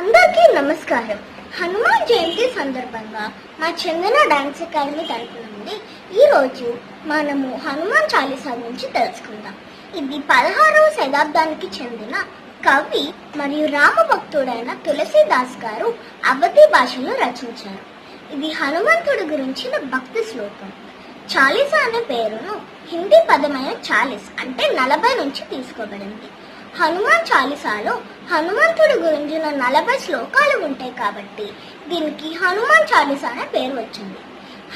అందరికీ నమస్కారం. హనుమాన్ జయంతి సందర్భంగా మా చందన డాన్స్ అకాడమీ తరపు నుండి ఈరోజు మనము హనుమాన్ చాలీసా గురించి తెలుసుకుందాం. ఇది 16వ శతాబ్దానికి చెందిన కవి మరియు రామభక్తుడైన తులసీదాస్ గారు అవధి భాషలో రచించారు. ఇది హనుమంతుడి గురించిన భక్తి శ్లోకం. చాలీసా అనే పేరును హిందీ పదమైన చాలీస్ అంటే 40 నుంచి తీసుకోబడింది. హనుమాన్ చాలీసాలో హనుమంతుడి గురించిన 40 శ్లోకాలు ఉంటాయి కాబట్టి దీనికి హనుమాన్ చాలీసా అనే పేరు వచ్చింది.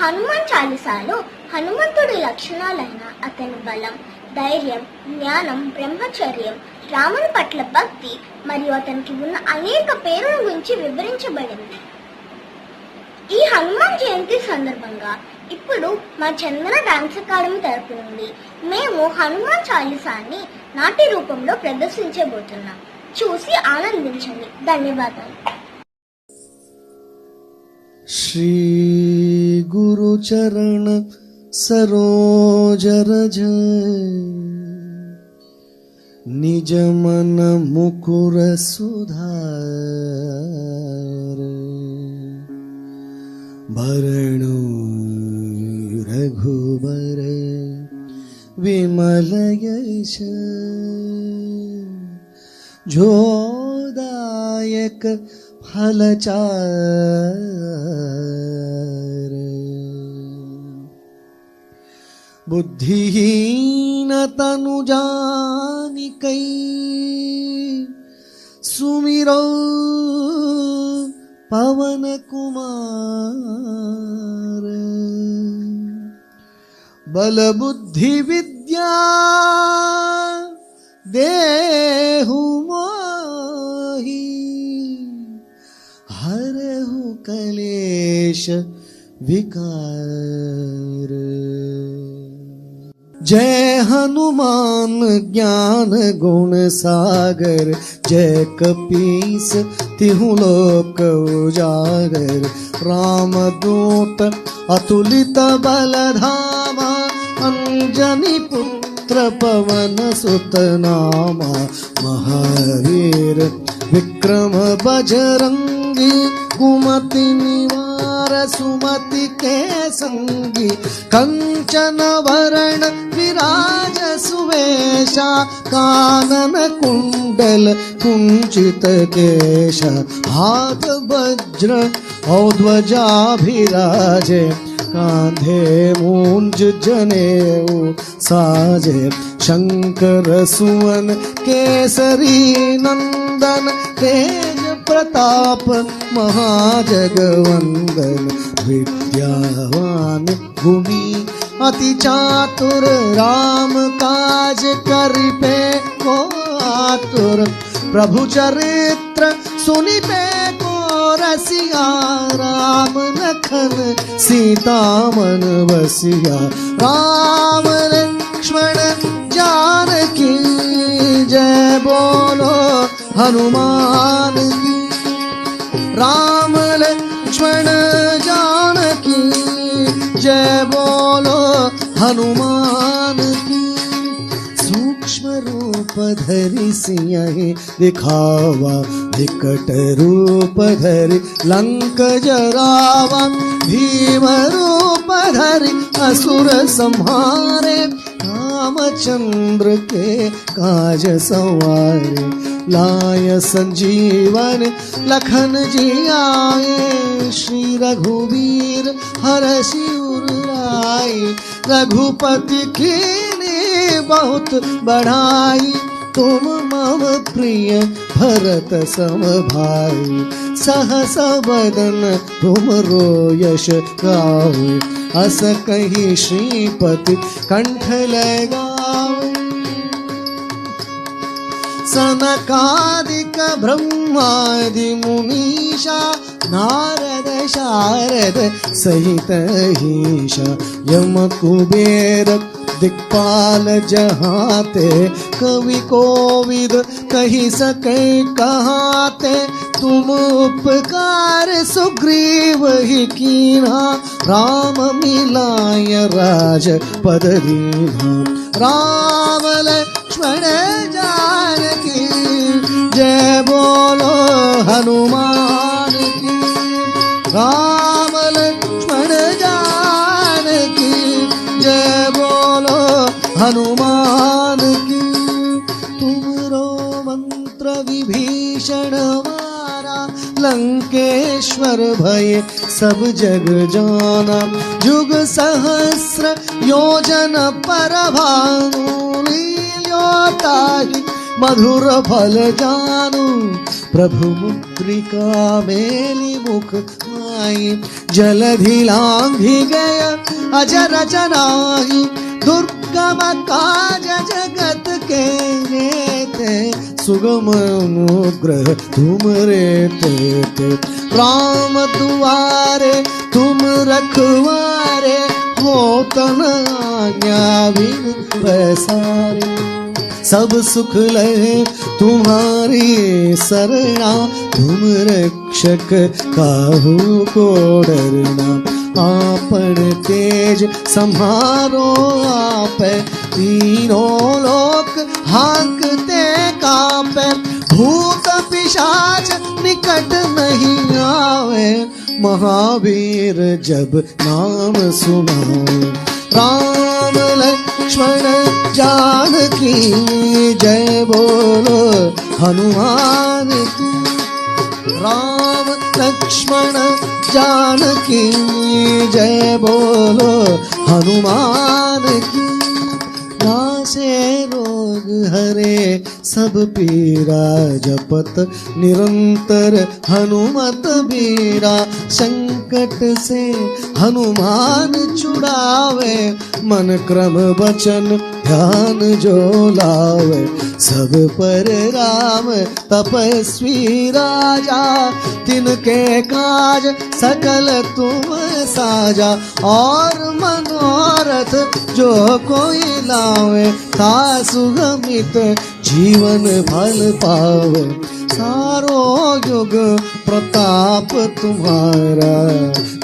హనుమాన్ చాలీసాలో హనుమంతుడి లక్షణాలైన అతని బలం, ధైర్యం, జ్ఞానం, బ్రహ్మచర్యం, రాముని పట్ల భక్తి మరియు అతనికి ఉన్న అనేక పేరుల గురించి వివరించబడింది. ఈ హనుమాన్ జయంతి సందర్భంగా ఇప్పుడు మా చందన డాన్స్ అకాడమీ తరపు నుండి మేము హనుమాన్ చాలీసాని నాట్య రూపంలో ప్రదర్శించబోతున్నాం. చూసి ఆనందించండి. ధన్యవాదాలు. శ్రీ గురు చరణ సరోజ రజ నిజ మన ముకుర సుధార భరణు రఘుबर विमल यश जोदायक फलचार बुद्धिहीन तनु जानिकै सुमिरो पवन कुमार बल बुद्धि विद्या देहु मोहि हरहु कलेश विकार। जय हनुमान ज्ञान गुण सागर जय कपीस तिहु लोक उजागर रामदूत अतुलित बलधामा अंजनी पुत्र पवन सुत नामा महावीर विक्रम बजरंगी कुमति निवार सुमति के संगी कंचन वरण विराज सुवेशा कानन कुंडल कुंचित केश हाथ वज्र और ध्वजा विराजे कांधे मूंज जनेऊ साजे शंकर सुवन केसरी नंदन तेज प्रताप महाजगवंदन विद्यावान गुणी अति चातुर राम काज करिपे को आतुर प्रभु चरित्र सुनिपे को रसिया राम लखन सीता मन बसिया राम लक्ष्मण जानकी जय बोलो हनुमान की राम लक्ष्मण जानकी जय बोलो हनुमान की सूक्ष्म रूप धरि सिंहि दिखावा विकट रूप धरि लंक जरावा भीम रूप धरि असुर संहारे रामचंद्र के काज संवारे लाय संजीवन लखन जी आए श्री रघुवीर हरषि उर लाए रघुपति कीन्ही बहुत बढ़ाई तुम मम प्रिय भरत सम भाई सहस बदन तुम रो यश गावे अस कही श्रीपति कंठ लगावे सनकादिक ब्रह्मादि मुनीषा नारद शारद सहित ईशा यम कुबेर दिक्पाल जहाते कवि कोविद कही सके कहाते तुम उपकार सुग्रीव ही कीन्हा राम मिलाय राज पद दीन्हा राम लक्ष्मण जानकी जय बोलो हनुमान। विभीषण मारा, लंकेश्वर भय सब जग जाना। जुग सहस्र योजन पर भानु, लील्योताहि मधुर फल जानू। प्रभु मुद्रिका मेली मुख माई, जलधि लांघि गय अजर जनाहि। दुर्गम काज जगत के रीते, सुगम अनुग्रह तुम रे ते। राम दुआरे तुम रखवारे, हो तन आज्ञा बिन पैसारे। सब सुख लहे तुम्हारी सरना, तुम रक्षक काहू को डरना। आपन तेज सम्हारो आप, तीनों लोक हांकते कांपे। भूत पिशाच निकट नहीं आवे, महावीर जब नाम सुनावे। राम लक्ष्मण जानकी जय बोलो हनुमान की। राम लक्ष्मण जानकी जय बोलो हनुमान की। नासे रोग हरे सब पीरा, जपत निरंतर हनुमत बीरा। संकट से हनुमान छुड़ावे, मन क्रम वचन ध्यान जो लावे। सब पर राम तपस्वी राजा, तिनके काज सकल तुम साजा। और मनोरथ जो कोई लावे, तासु गमित जीवन फल पावे। सारो युग प्रताप तुम्हारा,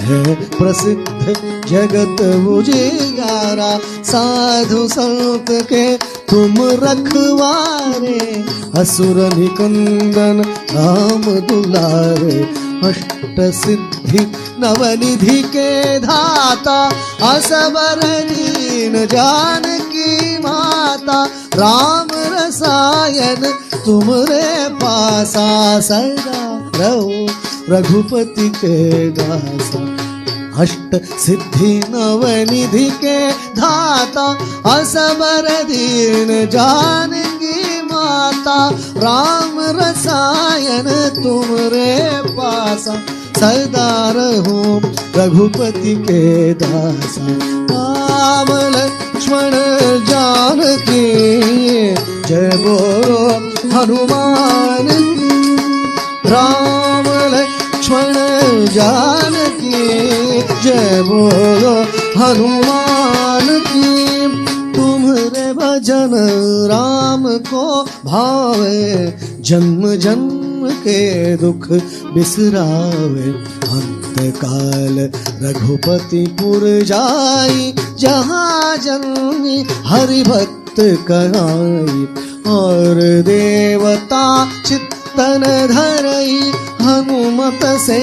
है प्रसिद्ध जगत उजियारा। साधु संत के तुम रखवारे, असुर निकंदन राम दुलारे। अष्ट सिद्धि नवनिधि के धाता, असबर दीन जानकी माता। राम रसायन तुमरे पासा, सदा रहो रघुपति के दासा। अष्ट सिद्धि नवनिधि के धाता, असबर दीन जानकी माता। राम रसायन तुमरे पासा, सदा रहो रघुपति के दासा। राम लक्ष्मण जानकी जय बोलो हनुमान की। राम लक्ष्मण जानकी जय बोलो हनुमान की। तुम्हारे भजन राम को भावे, जन्म जन्म के दुख बिसरावे। अंत काल रघुपति पुर जाई, जहाँ जन्मी हरि भक्त कहाई। और देवता चित्तन धरई, हनुमत से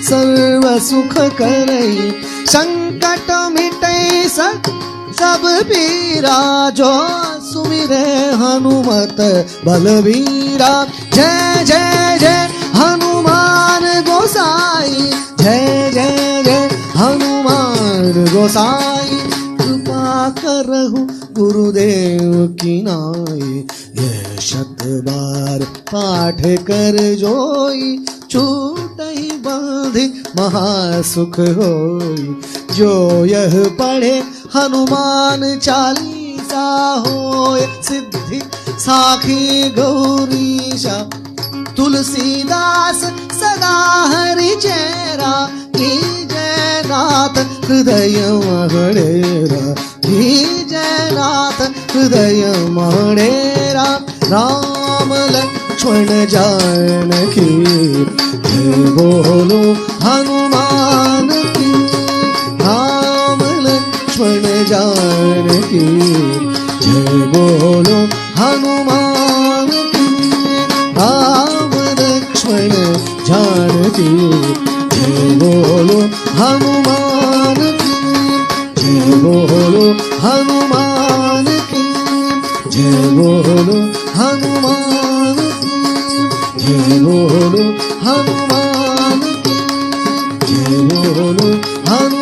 सर्व सुख करई। संकट मिटई सब पीरा, जो सुमिरे हनुमत बलवीरा। जय जय जय हनुमान गोसाई, जय जय जय हनुमान गोसाई। कृपा करहु गुरुदेव की नाई, यह शत बार पाठ कर जोई। छूटहि बंधि महासुख होई, जो यह पढ़े हनुमान चालीसा। होय सिद्धि साखी गौरीशा, तुलसीदास सदा हरि चेरा। की जय नाथ हृदय मणेरा, की जय नाथ हृदय मणेरा। राम लक्ष्मण जानकी जय बोलो हनुमान की। राम लक्ष्मण जानकी जय बोलो हनुमान की। राम लक्ष्मण जानकी जय बोलो हनुमान की। जय बोलो हनुमान की, जय बोलो हनुमान की। जय बोलो हनुमान की जय बोलो हनुमान